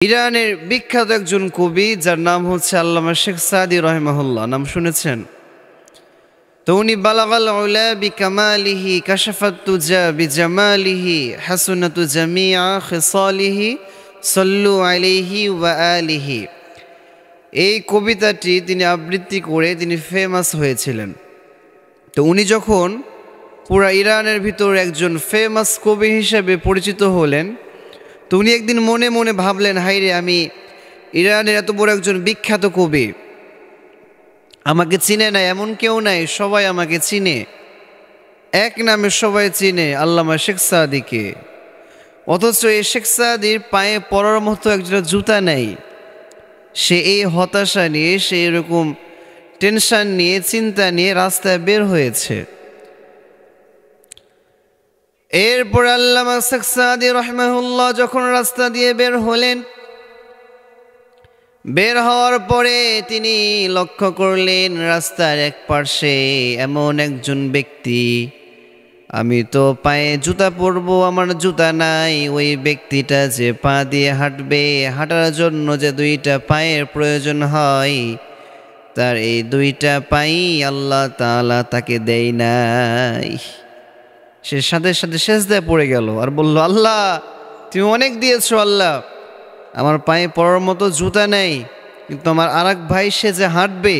ইরানের বিখ্যাত একজন কবি যার নাম হচ্ছে আল্লামা শেখ সাদি রহমাহুল্লাহ, নাম শুনেছেন? তো উনি বালাগাল উলা বিকামালিহি কাশাফাত তুজা বিজামালিহি হাসুনাতু জামিআ খিসালিহি সাল্লু আলাইহি ওয়া আলিহি, এই কবিতাটি তিনি আবৃত্তি করে তিনি ফেমাস হয়েছিলেন। তো উনি যখন পুরা ইরানের ভিতর একজন ফেমাস কবি হিসেবে পরিচিত হলেন, তো উনি একদিন মনে মনে ভাবলেন, হাইরে, আমি ইরানের এত বড় একজন বিখ্যাত কবি, আমাকে চিনে না এমন কেউ নাই, সবাই আমাকে চিনে, এক নামে সবাই চিনে আল্লামা শেখ সাদিকে। অথচ এই শেখ সাদির পায়ে পড়ার মতো একজোড়া জুতা নেই। সে এই হতাশা নিয়ে, সে এরকম টেনশন নিয়ে, চিন্তা নিয়ে রাস্তায় বের হয়েছে। এরপর আল্লামা শেখ সাদি রহমাহুল্লাহ যখন রাস্তা দিয়ে বের হলেন, বের হওয়ার পরে তিনি লক্ষ্য করলেন রাস্তার এক পাশে এমন একজন ব্যক্তি, আমি তো পায়ে জুতা পরবো, আমার জুতা নাই। ওই ব্যক্তিটা যে পা দিয়ে হাঁটবে, হাঁটার জন্য যে দুইটা পায়ের প্রয়োজন হয়, তার এই দুইটা পাই আল্লাহ তাআলা তাকে দেয় নাই। সে সাথে সাথে সেজদায় পড়ে গেল আর বলল, আল্লাহ তুমি অনেক দিয়েছো, আল্লাহ আমার পায়ে পড়ার মতো জুতা নেই, কিন্তু আমার আর এক ভাই সে যে হাঁটবে,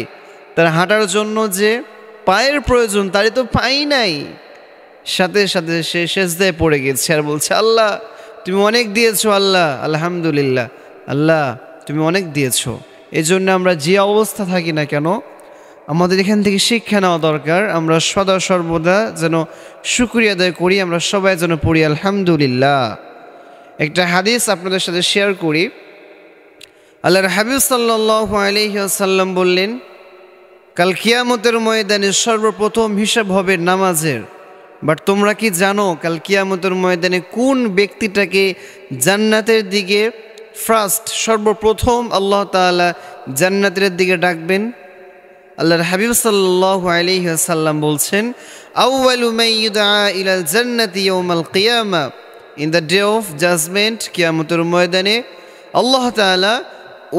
তার হাঁটার জন্য যে পায়ের প্রয়োজন, তারই তো পাই নাই। সাথে সাথে সে সেজদায় পড়ে গেছে আর বলছে, আল্লাহ তুমি অনেক দিয়েছো, আল্লাহ আলহামদুলিল্লাহ, আল্লাহ তুমি অনেক দিয়েছো। এই জন্য আমরা যে অবস্থা থাকি না কেন, আমাদের এখান থেকে শিক্ষা নেওয়া দরকার। আমরা সদা সর্বদা যেন শুকরিয়া আদায় করি, আমরা সবাই যেন পড়ি আলহামদুলিল্লাহ। একটা হাদিস আপনাদের সাথে শেয়ার করি। আল্লাহর হাবিব সাল্লাল্লাহু আলাইহি ওয়াসাল্লাম বললেন, কাল কিয়ামতের ময়দানে সর্বপ্রথম হিসাব হবে নামাজের। বাট তোমরা কি জানো কাল কিয়ামতের ময়দানে কোন ব্যক্তিটাকে জান্নাতের দিকে ফার্স্ট, সর্বপ্রথম আল্লাহ তাআলা জান্নাতের দিকে ডাকবেন? আল্লাহর হাবিব সাল্লাল্লাহু আলাইহি ওয়াসাল্লাম বলছেন, আউয়ালু মান ইউদআ ইলাল জান্নাতি ইয়াউমাল কিয়ামা, in the day of judgement, কিয়ামতের ময়দানে আল্লাহ তাআলা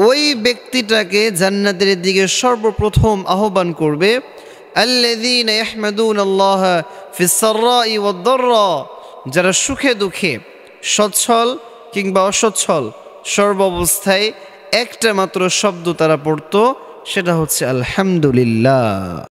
ওই ব্যক্তিটাকে জান্নাতের দিকে সর্বপ্রথম আহ্বান করবে, আল্লাযীনা ইয়াহমাদুনাল্লাহা ফিস সাররাই ওয়াদ দাররা, যারা সুখে দুঃখে, সচ্ছল কিংবা অসচ্ছল, সর্বাবস্থায় একটা মাত্র শব্দ তারা পড়তো, সেটা হচ্ছে আলহামদুলিল্লাহ।